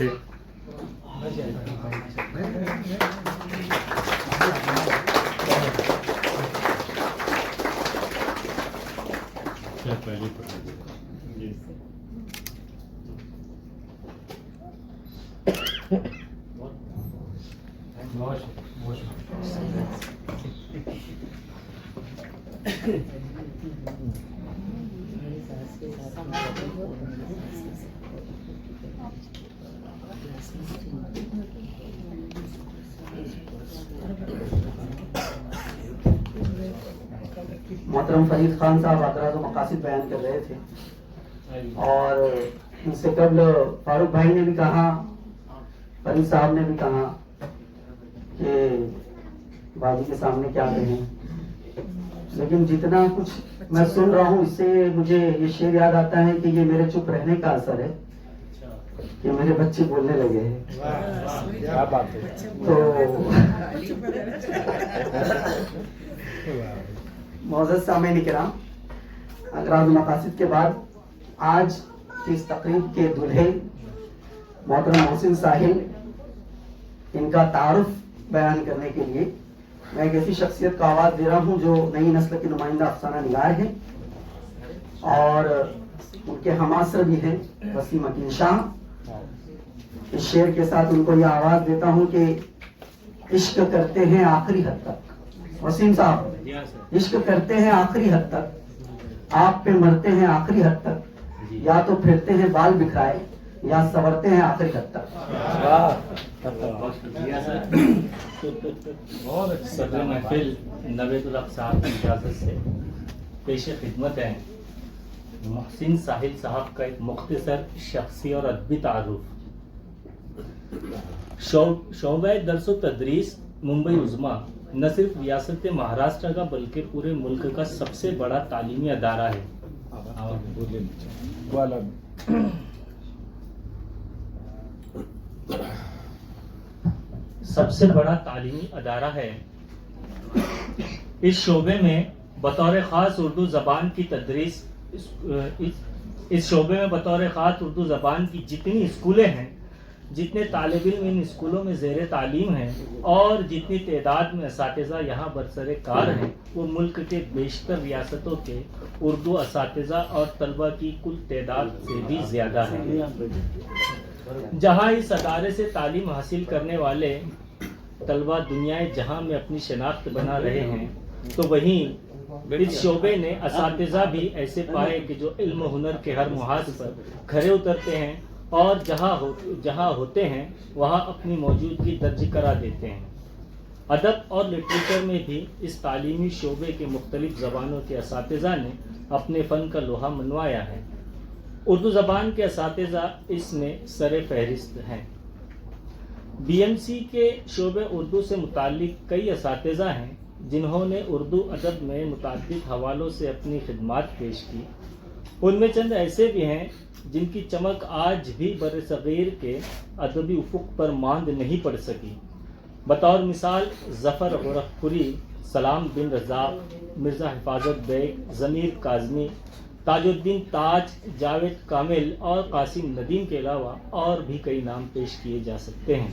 تھے. پہلے محترم فرید خان صاحب اعتراض و مقاصد بیان کر رہے تھے اور ان سے قبل فاروق بھائی نے بھی کہا، فرید صاحب نے بھی کہا کہ باجی کے سامنے کیا کہیں، لیکن جتنا کچھ میں سن رہا ہوں اس سے مجھے یہ شعر یاد آتا ہے کہ یہ میرے چپ رہنے کا اثر ہے کہ میرے بچے بولنے لگے ہیں. کیا بات ہے. تو معزز سامعین کرام، اغراض و مقاصد کے بعد آج کی اس تقریب کے دلہے محترم محسن ساحل، ان کا تعارف بیان کرنے کے لیے میں ایک ایسی شخصیت کو آواز دے رہا ہوں جو نئی نسل کے نمائندہ افسانہ نگار ہیں اور ان کے ہماسر بھی ہیں وسیم اکین شاہ. اس شعر کے ساتھ ان کو یہ آواز دیتا ہوں کہ عشق کرتے ہیں آخری حد تک. وسیم صاحب، عشق کرتے ہیں آخری حد تک، آپ پہ مرتے ہیں آخری حد تک، یا تو پھرتے ہیں بال بکھرائے یا سنورتے ہیں آخری حد تک. صدر محفل نوید الحق صاحب کی اجازت سے پیش خدمت ہے محسن ساحل صاحب کا ایک مختصر شخصی اور ادبی تعارف. شعبہ درس و تدریس ممبئی عظمیٰ نہ صرف ریاست مہاراشٹر کا بلکہ پورے ملک کا سب سے بڑا تعلیمی ادارہ ہے. سب سے بڑا تعلیمی ادارہ ہے. اس شعبے میں بطور خاص اردو زبان کی تدریس، اس شعبے میں بطور خاص اردو زبان کی جتنی اسکولیں ہیں، جتنے طالب علم ان اسکولوں میں زیر تعلیم ہیں اور جتنی تعداد میں اساتذہ یہاں برسر کار ہیں، وہ ملک کے بیشتر ریاستوں کے اردو اساتذہ اور طلبہ کی کل تعداد سے بھی زیادہ ہے. جہاں اس ادارے سے تعلیم حاصل کرنے والے طلبہ دنیا جہاں میں اپنی شناخت بنا رہے ہیں، تو وہیں اس شعبے نے اساتذہ بھی ایسے پائے کہ جو علم و ہنر کے ہر محاذ پر کھرے اترتے ہیں اور جہاں ہوتے ہیں وہاں اپنی موجودگی درج کرا دیتے ہیں. ادب اور لٹریچر میں بھی اس تعلیمی شعبے کے مختلف زبانوں کے اساتذہ نے اپنے فن کا لوہا منوایا ہے. اردو زبان کے اساتذہ اس میں سر فہرست ہیں. بی ایم سی کے شعبے اردو سے متعلق کئی اساتذہ ہیں جنہوں نے اردو ادب میں متعدد حوالوں سے اپنی خدمات پیش کی. ان میں چند ایسے بھی ہیں جن کی چمک آج بھی بر صغیر کے ادبی افق پر ماند نہیں پڑ سکی. بطور مثال ظفر غورکھپوری، سلام بن رزاق، مرزا حفاظت بیگ، ضمیر کاظمی، تاج الدین تاج، جاوید کامل اور قاسم ندیم کے علاوہ اور بھی کئی نام پیش کیے جا سکتے ہیں.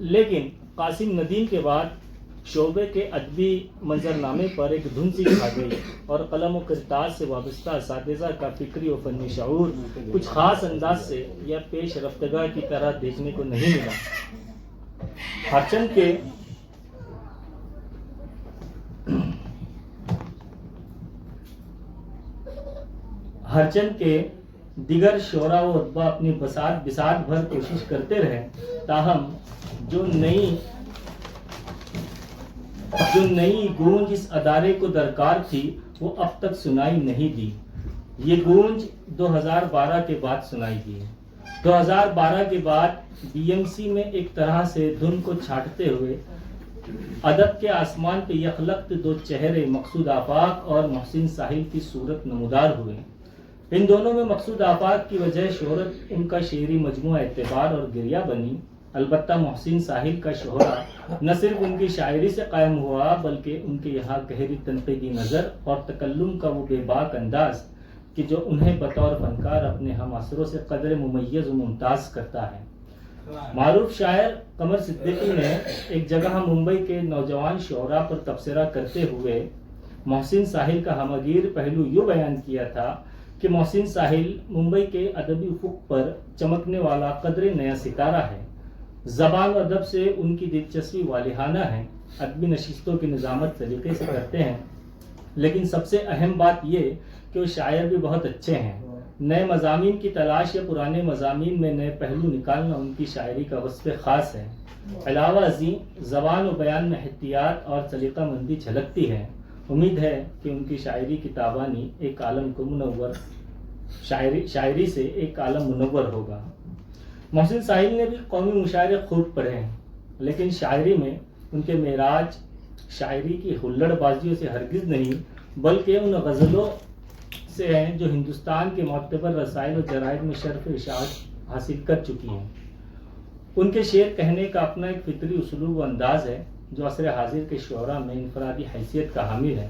لیکن قاسم ندیم کے بعد شعبے کے ادبی منظرنامے پر ایک دھن سی چھا گئی اور قلم و کرتاز سے وابستہ اساتذہ کا فکری و فنی شعور کچھ خاص انداز سے یا پیش رفتگاہ کی طرح دیکھنے کو نہیں ملا. ہرچند کے دیگر شعراء و ادبا اپنی بساط بھر کوشش کرتے رہے، تاہم جو نئی گونج اس ادارے کو درکار تھی وہ اب تک سنائی نہیں دی. یہ گونج 2012 کے بعد سنائی دی. 2012 کے بعد بی ایم سی میں ایک طرح سے دھن کو چھانٹتے ہوئے ادب کے آسمان پہ یخلقت دو چہرے مقصود آفاق اور محسن ساحل کی صورت نمودار ہوئے. ان دونوں میں مقصود آفاق کی وجہ شہرت ان کا شعری مجموعہ اعتبار اور گریہ بنی. البتہ محسن ساحل کا شہرہ نہ صرف ان کی شاعری سے قائم ہوا بلکہ ان کے یہاں گہری تنقیدی نظر اور تکلم کا وہ بے باک انداز کہ جو انہیں بطور فنکار اپنے ہم عصروں سے قدر ممیز و ممتاز کرتا ہے۔ معروف شاعر قمر صدیقی نے ایک جگہ ممبئی کے نوجوان شعراء پر تبصرہ کرتے ہوئے محسن ساحل کا ہمگیر پہلو یوں بیان کیا تھا کہ محسن ساحل ممبئی کے ادبی افق پر چمکنے والا قدر نیا ستارہ ہے۔ زبان و ادب سے ان کی دلچسپی والہانہ ہے، ادبی نشستوں کی نظامت سلیقے سے کرتے ہیں، لیکن سب سے اہم بات یہ کہ وہ شاعر بھی بہت اچھے ہیں۔ نئے مضامین کی تلاش یا پرانے مضامین میں نئے پہلو نکالنا ان کی شاعری کا وصف خاص ہے۔ علاوہ ازیں زبان و بیان میں احتیاط اور سلیقہ مندی جھلکتی ہے۔ امید ہے کہ ان کی شاعری کی تابانی ایک عالم کو منور شاعری سے ایک عالم منور ہوگا۔ محسن ساحل نے بھی قومی مشاعرے خوب پڑھے ہیں، لیکن شاعری میں ان کے معراج شاعری کی ہلڑ بازیوں سے ہرگز نہیں، بلکہ ان غزلوں سے ہیں جو ہندوستان کے معتبر رسائل و جرائد میں شرف اشاعت حاصل کر چکی ہیں۔ ان کے شعر کہنے کا اپنا ایک فطری اسلوب و انداز ہے جو عصر حاضر کے شعراء میں انفرادی حیثیت کا حامل ہے۔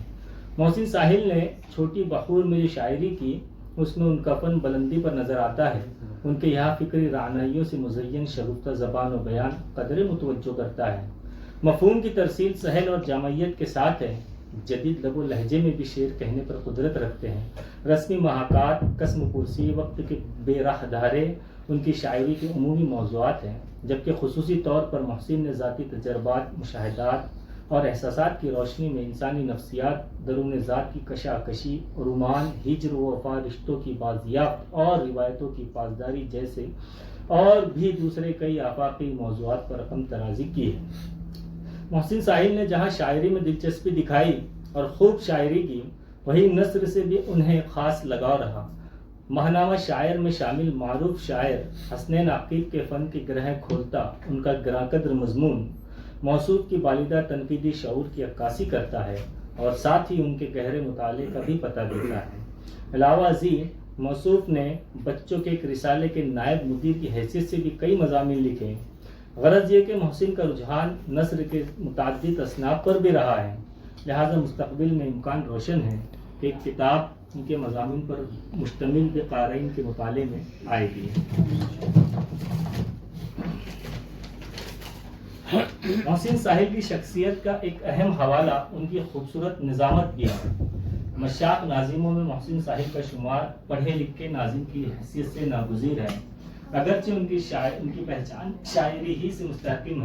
محسن ساحل نے چھوٹی بخور میں جو شاعری کی اس میں ان کا فن بلندی پر نظر آتا ہے۔ ان کے یہاں فکری رعنائیوں سے مزین شگفتہ زبان و بیان قدر متوجہ کرتا ہے۔ مفہوم کی ترسیل سہل اور جامعیت کے ساتھ ہے، جدید لب و لہجے میں بھی شعر کہنے پر قدرت رکھتے ہیں۔ رسمی محاکات، قسم پرسی، وقت کے بے راہ دھارے ان کی شاعری کے عمومی موضوعات ہیں، جبکہ خصوصی طور پر محسن نے ذاتی تجربات، مشاہدات اور احساسات کی روشنی میں انسانی نفسیات، درون ذات کی کشاکشی، رومان، ہجر و وفا، رشتوں کی بازیافت اور روایتوں کی پاسداری جیسے اور بھی دوسرے کئی آفاقی موضوعات پر رقم ترازی کی ہے۔ محسن ساحل نے جہاں شاعری میں دلچسپی دکھائی اور خوب شاعری کی، وہیں نثر سے بھی انہیں خاص لگاؤ رہا۔ ماہنامہ شاعر میں شامل معروف شاعر حسنین عقیل کے فن کی گرہیں کھولتا ان کا گراں قدر مضمون موصوف کی بالدہ تنقیدی شعور کی عکاسی کرتا ہے اور ساتھ ہی ان کے گہرے مطالعے کا بھی پتہ دیتا ہے۔ علاوہ ازیں موصوف نے بچوں کے ایک رسالے کے نائب مدیر کی حیثیت سے بھی کئی مضامین لکھے۔ غرض یہ کہ محسن کا رجحان نثر کے متعدد اصناف پر بھی رہا ہے، لہذا مستقبل میں امکان روشن ہے کہ ایک کتاب ان کے مضامین پر مشتمل بھی قارئین کے مطالعے میں آئے گی۔ محسن ساحل کی شخصیت کا ایک اہم حوالہ ان کی خوبصورت نظامت بھی ہے۔ مشاق ناظموں میں محسن ساحل کا شمار پڑھے لکھے ناظم کی حیثیت سے ناگزیر ہے، اگرچہ ان کی پہچان شاعری ہی سے مستحکم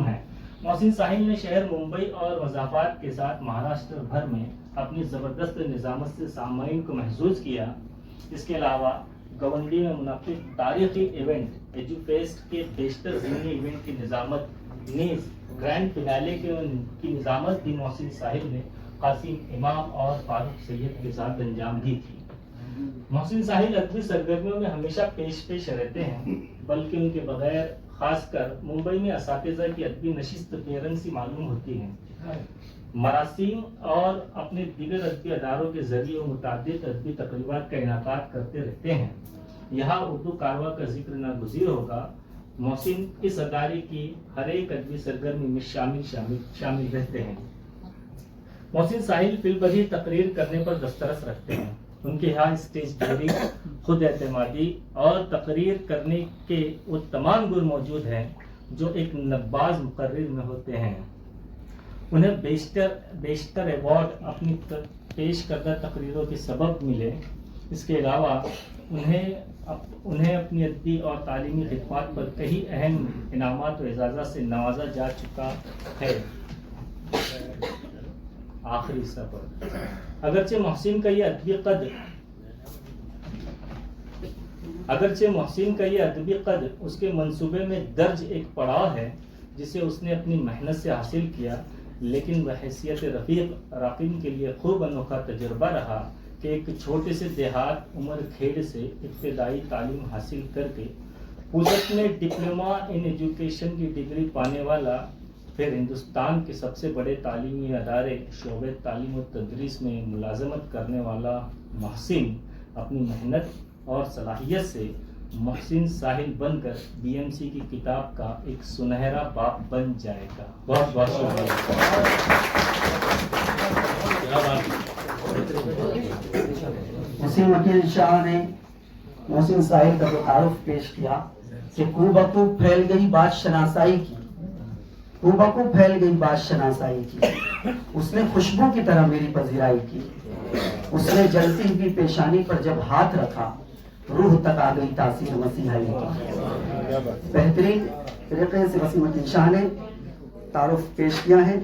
ہے۔ محسن ساحل نے شہر ممبئی اور مضافات کے ساتھ مہاراشٹر بھر میں اپنی زبردست نظامت سے سامعین کو محظوظ کیا۔ اس کے علاوہ گونڈی میں منعقد تاریخی ایونٹ ایجو فیسٹ کے بیشتر ضمنی ایونٹ کی نظامت نیز گرینڈ فنالے کی نظامت بھی محسن ساحل نے قاسم امام اور فاروق سید کے ساتھ انجام دی تھی۔ محسن ساحل ادبی سرگرمیوں میں ہمیشہ پیش رہتے ہیں، بلکہ ان کے بغیر خاص کر ممبئی میں اساتذہ کی ادبی نشست بے رنگ سی معلوم ہوتی ہے۔ مراسم اور اپنے دیگر ادبی اداروں کے ذریعے متعدد ادبی تقریبات کا انعقاد کرتے رہتے ہیں۔ یہاں اردو کارواں کا ذکر ناگزیر ہوگا۔ محسن اس ادارے کی ہر ایک ادبی سرگرمی میں شامل رہتے ہیں۔ محسن ساحل فی البدیہہ تقریر کرنے پر دسترس رکھتے ہیں۔ ان کے یہاں اسٹیج ڈیئرنگ، خود اعتمادی اور تقریر کرنے کے وہ تمام گن موجود ہیں جو ایک نباز مقرر میں ہوتے ہیں۔ انہیں بیشتر ایوارڈ اپنی پیش کردہ تقریروں کے سبب ملے۔ اس کے علاوہ انہیں اپنی ادبی اور تعلیمی خدمات پر کئی اہم انعامات و اعزازات سے نوازا جا چکا ہے۔ آخری سفر اگرچہ محسن کا یہ ادبی قد اس کے منصوبے میں درج ایک پڑاؤ ہے جسے اس نے اپنی محنت سے حاصل کیا، لیکن بحیثیت رفیق راقین کے لیے خوب انوکھا تجربہ رہا کہ ایک چھوٹے سے دیہات عمر کھیڑ سے ابتدائی تعلیم حاصل کر کے پوزت میں ڈپلومہ ان ایجوکیشن کی ڈگری پانے والا، پھر ہندوستان کے سب سے بڑے تعلیمی ادارے شعبہ تعلیم و تدریس میں ملازمت کرنے والا محسن اپنی محنت اور صلاحیت سے محسن ساحل بن کر بی ایم سی کی کتاب کا ایک سنہرا باب بن جائے گا۔ بہت بہت شکریہ۔ وسیم وکیل شاہ نے محسن ساحل کا جو تعارف پیش کیا کہ کو بخوب پھیل گئی بات شناسائی کی، کو بخوب پھیل گئی بات شناسائی کی، اس نے خوشبو کی طرح میری پذیرائی کی، اس نے جلتی ہوئی پیشانی پر جب ہاتھ رکھا روح تک آ گئی تاثیر مسیحائی کی۔ بہترین طریقے سے وسیم الدین شاہ نے تعارف پیش کیا ہے۔